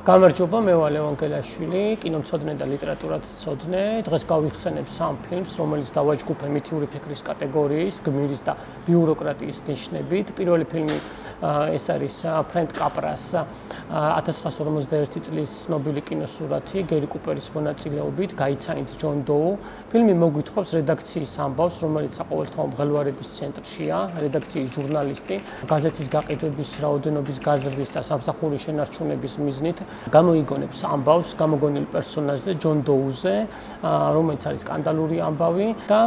გამარჯობა, მე ვარ ლევან გელაშვილი, კინომცოდნე და ლიტერატურათმცოდნე. დღეს გავიხსენებ სამ ფილმს, რომელიც დავაჯგუფე მითიური ფიქრის კატეგორიის, გმირის და ბიუროკრატიის ნიშნებით. პირველი ფილმი ეს არის ფრენკ კაპრას 1951 წლის ცნობილი კინოსურათი, გერი კუპერის მონაწილეობით, გაიცანით ჯონ დოუ. ფილმი მოგვითხრობს რედაქციის ამბავს, რომელიც საყოველთაო მღელვარების ცენტრშია, რედაქციის ჟურნალისტი, გაზეთის გაყიდვების რაოდენობის გაზრდის და სამსახურის შენარჩუნების მიზნით გამოიგონებს ამბავს გამოგონილ პერსონაჟზე ჯონ დოუზე, რომელიც არის სკანდალური ამბავი და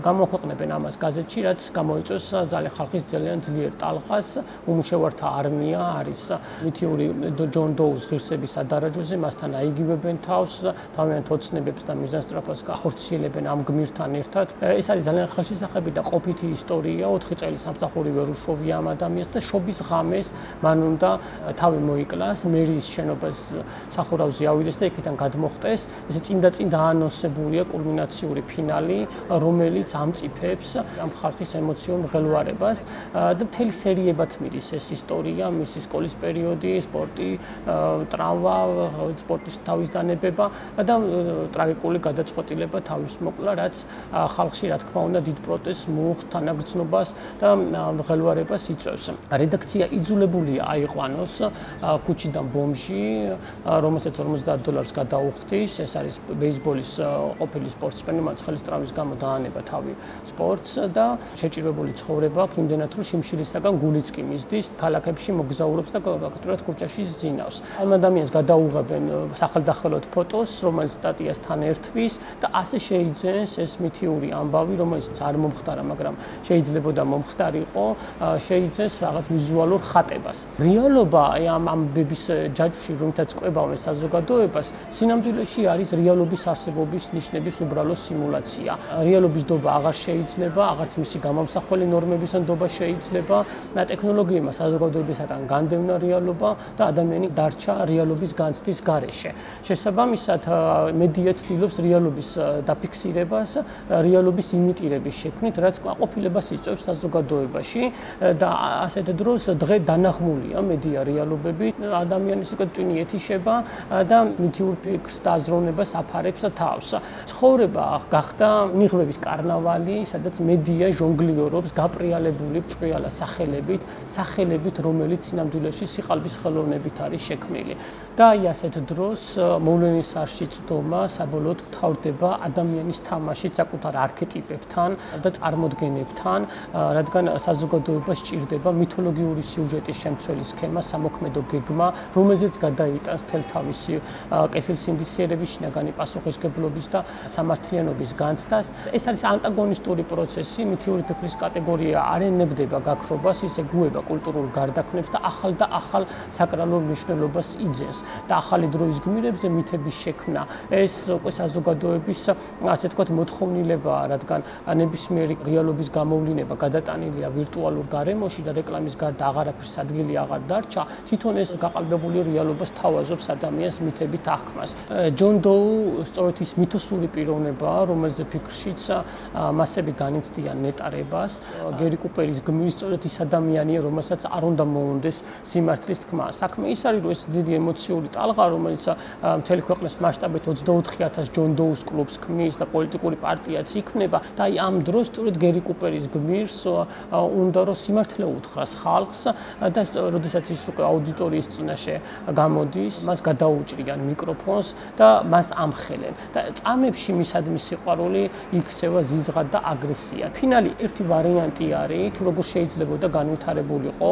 გამოქვეყნებენ ამას გაზეთში, რაც გამოიწვევს ძალიან ხალხის ძალიან ძლიერ ტალღას. უმუშევართა არმია არის მითიური ჯონ დოუს ღირსების სადარაჯოზე, მასთან აიგივებენ თავს, თავიანთ ოცნებებს და მიზანსწრაფას ახორციელებენ ამ გმირთან ერთად. ეს არის ძალიან ხელშესახები და ყოფითი ისტორია, 4 წელი სამსახური ვერ უშოვია ამ ადამიანს და შობის ღამეს მან უნდა თავი მოიკლას, მერის შენობას სახურავზე ავიდეს და იქიდან გადმოხტეს. ესე წინ დაანონსებულია კულმინაციური ფინალი, რომელიც ამწიფებს ამ ხალხის ემოციურ მღელვარებას და მთელი სერიებად მიდის ეს ისტორია, მისი სკოლის პერიოდი, სპორტი, ტრავმა, სპორტის თავის დანებება და ტრაგიკული გადაწყვეტილება თავის მოკლა, რაც ხალხში რა თქმა უნდა დიდ პროტესტს მოუხთ, თანაგრძნობას და მღელვარებას იწვევს. რედაქცია იძულებულია აიყვანოს ქუჩიდან ბომჟი, რომელსაც $50 გადაუხდის. ეს არის ბეისბოლის ყოფილი სპორტსმენი, მას ხელის ტრავმის გამო დაანება თავი სპორტს და შეჭირვებული ცხოვრება აქვს იმდენად, რომ შიმშილისაგან გულიც კი მისდის, ქალაქებში მოგზაურობს და ფაქტურად ქუჩაში ზინავს. ამ ადამიანს გადაუღებენ სახელდახელოდ ფოტოს, რომელიც სტატიასთან ერთვის და ასე შეიძენს ეს მითიური ამბავი, რომელიც არ მომხდარა, მაგრამ შეიძლებოდა მომხდარიყო, შეიძენს რაღაც ვიზუალურ ხატებას. რეალობა ამ ბების ჯაჭვში, რომელთაც ყვებავენ საზოგადოებას, სინამდვილეში არის რეალობის არსებობის ნიშნების უბრალო სიმულაცია. რეალობის დობა აღარ შეიძლება, აღარც მისი გამომსახველი ნორმების ნდობა შეიძლება, ტექნოლოგიებმა საზოგადოებისაგან განდევნა რეალობა და ადამიანი დარჩა რეალობის განცდის გარეშე. შესაბამისად, მედია ცდილობს რეალობის დაფიქსირებას, რეალობის იმიტირების შექმნით, რაც კმაყოფილებას იწვევს საზოგადოებაში და ასეთ დროს დღე დანაღმულია მედია რეალობები, ადამიანის ტვინი ეთიშება და მითიურ ფიქრს და აზროვნებას აფარებს თავს. ცხოვრება გახდა ნიღბების კარნავალი, სადაც მედია ჟონგლიორობს გაპრიალებული ბრჭყიალა სახელებით, რომელიც სინამდვილეში სიყალბის ხელოვნებით არის შექმნილი. და აი ასეთ დროს მოვლენის არში წვდომა საბოლოოდ მთავრდება ადამიანის თამაშით საკუთარ არქეტიპებთან და წარმოდგენებთან, რადგან საზოგადოება სჭირდება მითოლოგიური სიუჟეტის შემცველი სქემა, სამოქმედო გეგმა, რომელზეც გადაიტანს მთელ თავისი კეთილსინდისიერების, შინაგანი პასუხისმგებლობის და სამართლიანობის განცდას. ეს არის ანტაგონისტური პროცესი, მითიური ფიქრის კატეგორია არ ენებდება გაქრობას, ის ეგუება კულტურულ გარდაქმნებს და ახალ საკრალურ მნიშვნელობას იძენს. და ახალი დროის გმირებზე მითების შექმნა ეს უკვე საზოგადოების ასე თქვათ მოთხოვნილებაა, რადგან ნებისმიერი რეალობის გამოვლინება გადატანილია ვირტუალურ გარემოში და რეკლამის გარდა აღარაფრის ადგილი აღარ დარჩა, თვითონ ეს გაყალბებული რეალობას თავაზობს ადამიანს მითებით აღქმას. ჯონ დოუ სწორედ ის მითოსური პიროვნებაა, რომელზე ფიქრშიც მასები განიცდიან ნეტარებას. გერი კუპერის გმირი სწორედ ის ადამიანია, რომელსაც არ უნდა მოუნდეს სიმართლის თქმა. საქმე ის არის, რომ ეს დიდი ემოციური ტალღა, რომელიც მთელი ქვეყნის მასშტაბით 24,000 ჯონ დოუს კლუბს ქმნის და პოლიტიკური პარტიაც იქმნება და აი ამ დროს სწორედ გერი კუპერის გმირს უნდა რომ სიმართლე უთხრას ხალხს და როდესაც ის უკვე აუდიტორიის წინაშე გამოდის, მას გადაუჭრიან მიკროფონს და მას ამხელენ და წამებში მისადმი სიყვარული იქცევა ზიზღად და აგრესია. ფინალი ერთი ვარიანტი არის, თუ როგორ შეიძლებოდა განვითარებულიყო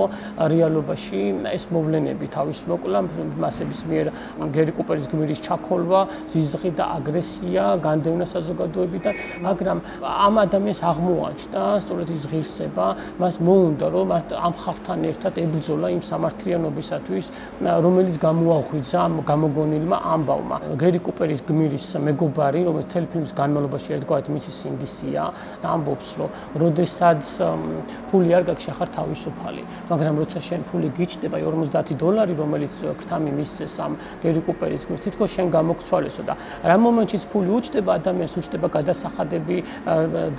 რეალობაში ეს მოვლენები თავის მოკლა, მასების მიერ გერი კუპერის გმირის ჩაქოლვა, ზიზღი და აგრესია, განდევნა საზოგადოებიდან, მაგრამ ამ ადამიანს აღმოაჩნდა სწორედ ის ღირსება, მას მოუნდა რომ ამ ხალხთან ერთად ებრძოლა იმ სამართლიანობისათვის, რომელიც გამოაღვიძა ამ გამოგონილმა ამბავმა. გერი კუპერის გმირის მეგობარი, რომელიც მთელი ფილმის განმავლობაში ერთგვარად მისი სინდისია, ამბობს, რომ როდესაც ფული არ გაქვს, ხარ თავისუფალი, მაგრამ როცა შენ ფული გიჩნდება $50, რომელიც ქთამი მისცეს ამ გერი კუპერის გმირს, თითქოს შენ გამოგცვალესო და რა მომენტშიც ფული უჩნდება ადამიანს, უჩნდება გადასახადები,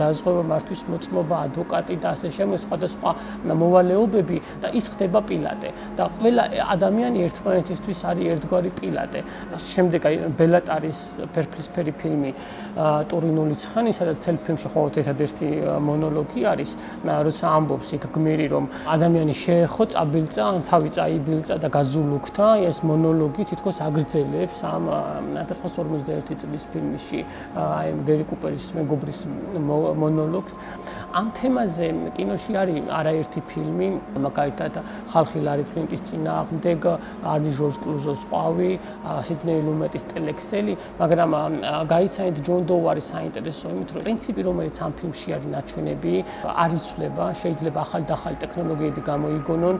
დაზღვევა, მართვის მოწმობა, ადვოკატი და ასე შემდეგ სხვადასხვა მოვალეობები და ის ხდება პილატე და ყველა ადამიანი ერთმანეთის მისთვის არის ერთგვარი პილატე. შემდეგ აი ბელატარის ფერფლისფერი ფილმი ტურინული ცხენი, სადაც მთელ ფილმში მხოლოდ ერთადერთი მონოლოგი არის, როცა ამბობს იქ გმირი, რომ ადამიანი შეეხო, წაბილწა, თავი წაიბილწა და გაზულუქთა, ეს მონოლოგი თითქოს აგრძელებს ამ 1951 წლის ფილმში აი გერი კუპერის მეგობრის მონოლოგს. ამ თემაზე კინოში არის არაერთი ფილმი, მაგალითად ხალხი ლარი ფლინტის წინააღმდეგ, არის ჟორჟ კლუზოს ყვავი, სიდნეი ლუმეტის ტელექსელი, მაგრამ გაიცანით ჯონ დოუ არის საინტერესო იმით, რომ პრინციპი, რომელიც ამ ფილმში არის ნაჩვენები, არ იცვლება, შეიძლება ახალი და ახალი ტექნოლოგიები გამოიგონონ,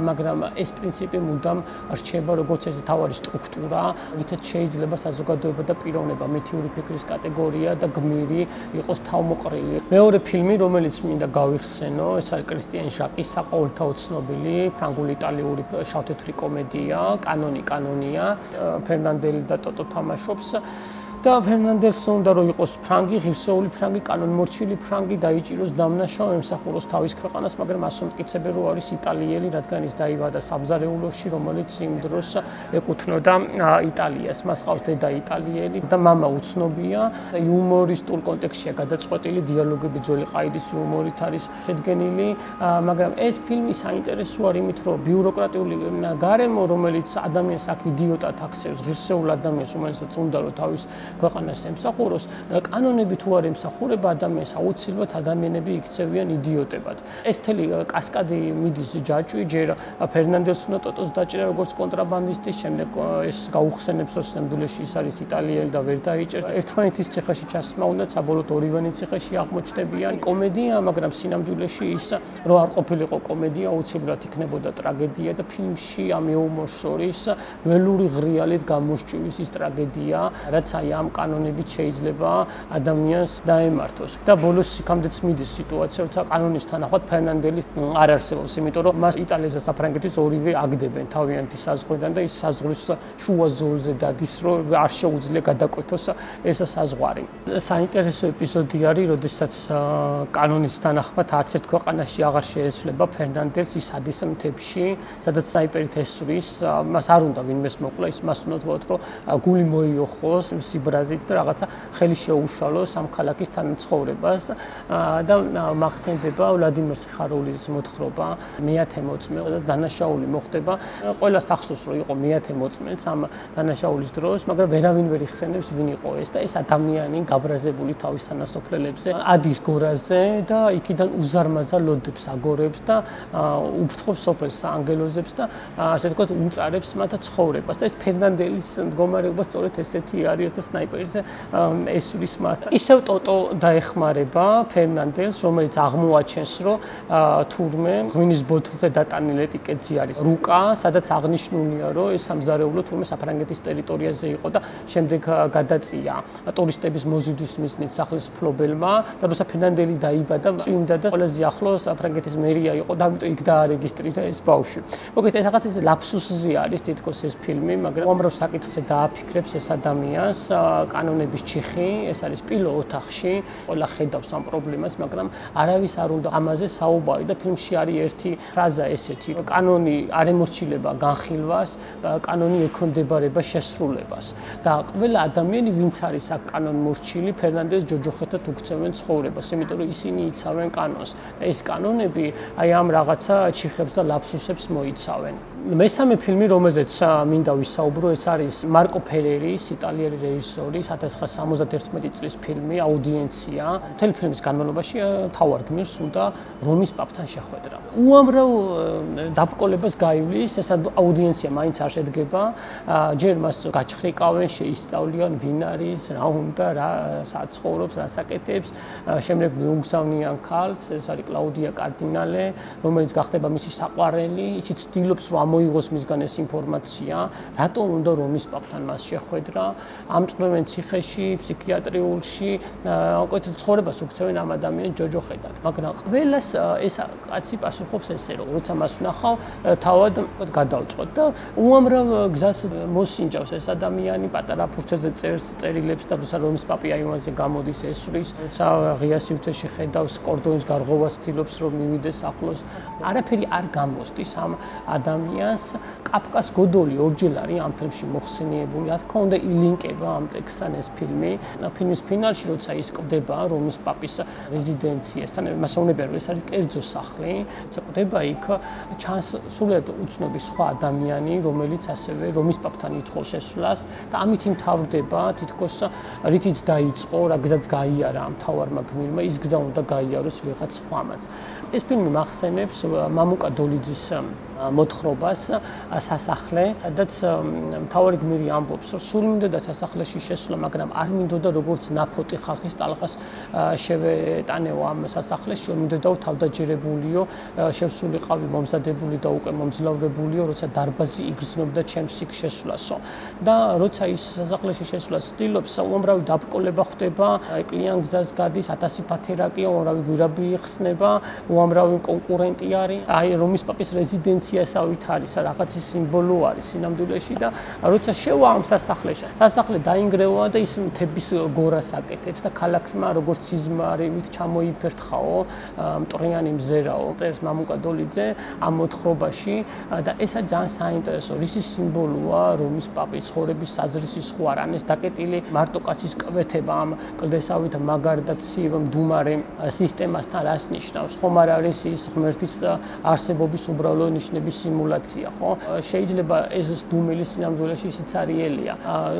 მაგრამ ეს პრინციპი მუდამ რჩება როგორც ეს თავარი სტრუქტურა, რითაც შეიძლება საზოგადოება და პიროვნება მითიური ფიქრის კატეგორია და გმირი იყოს თავმოყრილი. მეორე ფილმი, რომელიც მინდა გავიხსენო, ეს არის კრისტიან ჟაკის საყოველთაო ცნობილი ფრანგულ-იტალიური შავ-თეთრი კომედია, კანონია, ფერნანდელი და ტოტო თამაშობს. და ფერნანდელს უნდა რომ იყოს ფრანგი, ღირსეული ფრანგი, კანონმორჩილი ფრანგი, დაიჭიროს დამნაშავე, ემსახუროს თავის ქვეყანას, მაგრამ ასე მტკიცებენ რომ არის იტალიელი, რადგან ის დაიბადა საბზარეულოში, რომელიც იმ დროს ეკუთვნოდა იტალიას. მას ყავს დედა იტალიელი და მამა უცნობია. იუმორისტულ კონტექსტშია გადაწყვეტილი, დიალოგები ძველი ყაიდის იუმორით არის შედგენილი, მაგრამ ეს ფილმი საინტერესო არის იმით, რომ ბიუროკრატიული გარემო, რომელიც ადამიანს აქ იდიოტად აქცევს, ღირსეულ ადამიანს, რომელსაც უნდა რომ თავის ქვეყანას ემსახუროს, კანონები თუ არ ემსახურება ადამიანს, აუცილებლად ადამიანები იქცევიან იდიოტებად. ეს მთელი კასკადი მიდის ჯაჭვი, ჯერ ფერნანდელს უნდა ტოტოს დაჭერა როგორც კონტრაბანდისტის, შემდეგ ეს გაუხსენებს, რომ სინამდვილეში ის არის იტალიელი და ვერ დაიჭერს. ერთმანეთის ციხეში ჩასმა უნდა, საბოლოოდ ორივენი ციხეში აღმოჩნდებიან. კომედია, მაგრამ სინამდვილეში ის რო არ ყოფილიყო კომედია, აუცილებლად იქნებოდა ტრაგედია და ფილმში ამ იუმორს შორის ველური ღრიალით გამოსჭვის ის ტრაგედია, რაც აი ამ კანონებით შეიძლება ადამიანს დაემართოს. და ბოლოს იქამდეც მიდის სიტუაცია, როცა კანონის თანახმად ფერნანდელი არ არსებობს, იმიტომ რომ მას იტალიის და საფრანგეთის ორივე აგდებენ თავიანთი საზღვრიდან და ის საზღვრის შუა ზოლზე დადის, რომ არ შეუძლია გადაკვეთოს ეს საზღვარი. საინტერესო ეპიზოდი არის, როდესაც კანონის თანახმად არც ერთ ქვეყანაში აღარ შეესვლება ფერნანდელს, ის ადის მთებში, სადაც სნაიპერით ესვრის, მას არ უნდა ვინმეს მოკლა, ის მას უნდა თქვათ, რომ გული მოიოხოს სიბრაზით და რაღაცა ხელი შეუშალოს ამ ქალაქის თანაცხოვრებას და მახსენდება ვლადიმერ სიხარულის მოთხრობა მეათე მოწმე და დანაშაული მოხდება. ყველას ახსოვს რომ იყო მეათე მოწმეც ამ დანაშაულის დროს, მაგრამ ვერავინ ვერ იხსენებს ვინ იყო ეს და ეს ადამიანი გაბრაზებული თავის თანასოფლელებზე ადის გორაზე და იქიდან უზარმაზარ ლოდებს აგორებს და უფრთხობს სოფელს ანგელოზებს და ასე ვთქვათ უმწარებს მათ ცხოვრებას და ეს ფერნანდელის მდგომარეობა სწორედ ესეთი არის და სნაიპერით ესვრის მას. ისევ ტოტო დაეხმარება ფერნანდელს, რომელიც აღმოაჩენს, რომ თურმე ღვინის ბოთლზე დატანილ ეტიკეტზე არის რუკა, სადაც აღნიშნულია, რომ ეს სამზარეულო თურმე საფრანგეთის ტერიტორიაზე იყო და შემდეგ გადაწია ტურისტების მოზიდვის მიზნით სახლის მფლობელმა და როცა ფერნანდელი დაიბადა, წვიმდა და ყველაზე ახლოს საფრანგეთის მერია იყო და ამიტომ იქ დაარეგისტრირა ეს ბავშვი. მოკლედ ეს რაღაც ლაფსუსზე არის თითქოს ეს ფილმი, მაგრამ უამრავ საკითხზე დააფიქრებს ეს ადამიანს. კანონების ჩიხი, ეს არის პილო ოთახში, ყველა ხედავს ამ პრობლემას, მაგრამ არავის არ უნდა ამაზე საუბარი და ფილმში არის ერთი ფრაზა ესეთი, რომ კანონი არ ემორჩილება განხილვას, კანონი ექვემდებარება შესრულებას და ყველა ადამიანი, ვინც არის აქ კანონმორჩილი, ფერნანდელს ჯოჯოხეთად უქცევენ ცხოვრებას, იმიტომ რომ ისინი იცავენ კანონს და ეს კანონები აი ამ რაღაცა ჩიხებს და ლაფსუსებს მოიცავენ. მესამე ფილმი, რომელზეც მინდა ვისაუბრო, ეს არის მარკო ფერერის, იტალიელი რეჟისორის 1971 წლის ფილმი აუდიენცია. მთელი ფილმის განმავლობაში მთავარ გმირს უნდა რომის პაპთან შეხვედრა. უამრავ დაბრკოლებას გაივლის, ეს აუდიენცია მაინც არ შედგება. ჯერ მას გაჩხრიკავენ, შეისწავლიან ვინ არის, რა უნდა, რა საცხოვრობს, რა საკეთებს. შემდეგ მიუგზავნიან ქალს, ეს არის კლაუდია კარდინალე, რომელიც გახდება მისი საყვარელი, ისიც ცდილობს რომ მოიღოს მისგან ეს ინფორმაცია, რატომ უნდა რომის პაპთან მას შეხვედრა, ამწყვევენ ციხეში, ფსიქიატრიულში, უკეთ ცხოვრებას უქცევენ ამ ადამიანს ჯოჯოხეთად. მაგრამ ყველას ეს კაცი პასუხობს ესე, რომ როცა მას ვნახავ, თავად გადავწყვეტ და უამრავ გზას მოსინჯავს ეს ადამიანი, პატარა ფურცეზე წერს წერილებს და როცა რომის პაპი აივანზე გამოდის ესვრის, როცა ღია სივრცეში ხედავს კორდონის გარღვევას, ცდილობს რომ მივიდეს ახლოს, არაფერი არ გამოსდის ამ ადამიანს ადამიანს. კაფკას გოდოლი ორჯერ არის ამ ფილმში მოხსენიებული. რა თქმა უნდა, ილინკება ამ ტექსტთან ეს ფილმი. ფილმის ფინალში, როცა ის კვდება რომის პაპის რეზიდენციასთან, მასაუნებია, რომ ეს არის კერძო სახლი, კვდება იქ ჩანს სულად უცნობი სხვა ადამიანი, რომელიც ასევე რომის პაპთან ითხოვს შესვლას და ამით იმთავრდება თითქოს რითიც დაიწყო, რა გზაც გაიარა ამ მთავარმა გმირმა, ის გზა უნდა გაიაროს ვიღაც სხვამაც. ეს ფილმი მახსენებს მამუკა დოლიძის მოთხრობას სასახლე, სადაც მთავარი გმირი ამბობს, რომ სულ მინდოდა სასახლეში შესვლა, მაგრამ არ მინდოდა როგორც ნაფოტი ხალხის ტალღას შევეტანეო ამ სასახლეში, მინდოდა თავდაჯერებულიო, შევსულიყავი მომზადებული და უკვე მომძლავრებულიო, როცა დარბაზი იგრძნობდა ჩემს იქ შესვლასო. და როცა ის სასახლეში შესვლას ცდილობს, უამრავი დაბკოლება ხდება, ეკლიან გზას გადის, 1000 ფათერაკია, უამრავი გვირაბი იხსნება, უამრავი კონკურენტი არის. აი რომის პაპის რეზიდენციასავით არის, რაღაცის სიმბოლო არის სინამდვილეში და როცა შევა ამ სასახლეში, სასახლე დაინგრევა და ის მთების გორას აკეთებს და ქალაქმა როგორც სიზმარივით ჩამოიფერთხაო, მტრიანი მზერაო, წერს მამუკა დოლიძე ამ მოთხრობაში და ეს არის ძალიან საინტერესო, რისი სიმბოლოა რომის პაპის ცხოვრების საზრისის სხვა რანეს დაკეტილი მარტო კაცის კვეთება ამ კლდესავით მაგარ და ცივ მდუმარე სისტემასთან რას ნიშნავს? ხომ არ არის ის ღმერთის არსებობის უბრალო ნიშნების სიმულაცია, ხო? შეიძლება ეს დუმილი სინამდვილეში ისიც არიელია.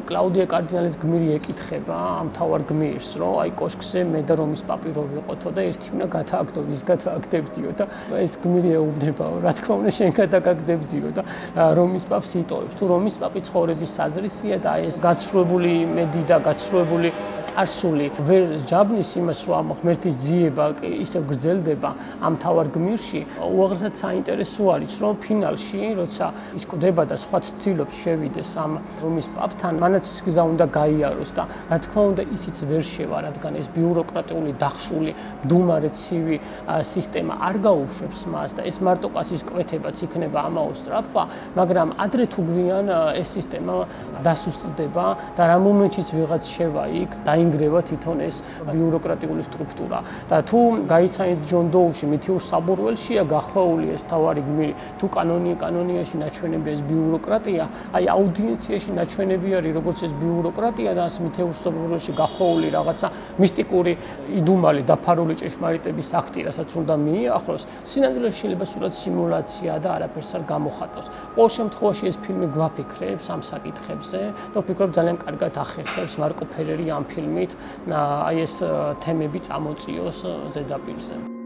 კლაუდია კარდინალის გმირი ეკითხება ამ მთავარ გმირს, რომ აი კოშკზე მე და რომის პაპი რო ვიყოთო და ერთი უნდა გადააგდო, ვის გადააგდებდიო და ეს გმირი ეუბნებაო, რა თქმა უნდა შენ გადაგაგდებდიო და რომის პაპს იტოვებს. თუ რომის პაპი ცხოვრების საზრისია და ეს გაცხრუებული მედი და გაცხრუებული წარსული ვერ ჯაბნის იმას, რომ ამ ღმერთის ძიება ისევ გრძელდება ამ მთავარ გმირში, უაღრესად საინტერესო არის, რომ ფინალში, როცა ის კვდება და სხვა ცდილობს შევიდეს ამ რომის პაპთან, მანაც ის გზა უნდა გაიაროს და რა თქმა უნდა ისიც ვერ შევა, რადგან ეს ბიუროკრატიული დახშული, მდუმარე ცივი სისტემა არ გაუშვებს მას და ეს მარტო კაცის კვეთებაც იქნება ამაო სწრაფვა, მაგრამ ადრე თუ გვიან ეს სისტემა დასუსტდება და რა მომენტშიც ვიღაც შევა იქ, დაინგრევა თვითონ ეს ბიუროკრატიული სტრუქტურა და თუ გაიცანით ჯონ დოუში მითიურ საბურველშია გახვეული ეს მთავარი გმირი, თუ კანონიაში ნაჩვენებია ეს ბიუროკრატია, აი აუდიენციაში ნაჩვენები არის როგორც ეს ბიუროკრატია და ეს მითიურ საბურველში გახვეული რაღაცა მისტიკური იდუმალი დაფარული ჭეშმარიტების აქტი, რასაც უნდა მიიახლოს, სინამდვილეში შეიძლება სულად სიმულაცია და არაფერს არ გამოხატავს. ყოველ შემთხვევაში ეს ფილმი გვაფიქრებს ამ საკითხებზე და ვფიქრობ ძალიან კარგად ახერხებს მარკო ფერერი ამ ფილმით აი ეს თემები წამოწიოს ზედაპირზე.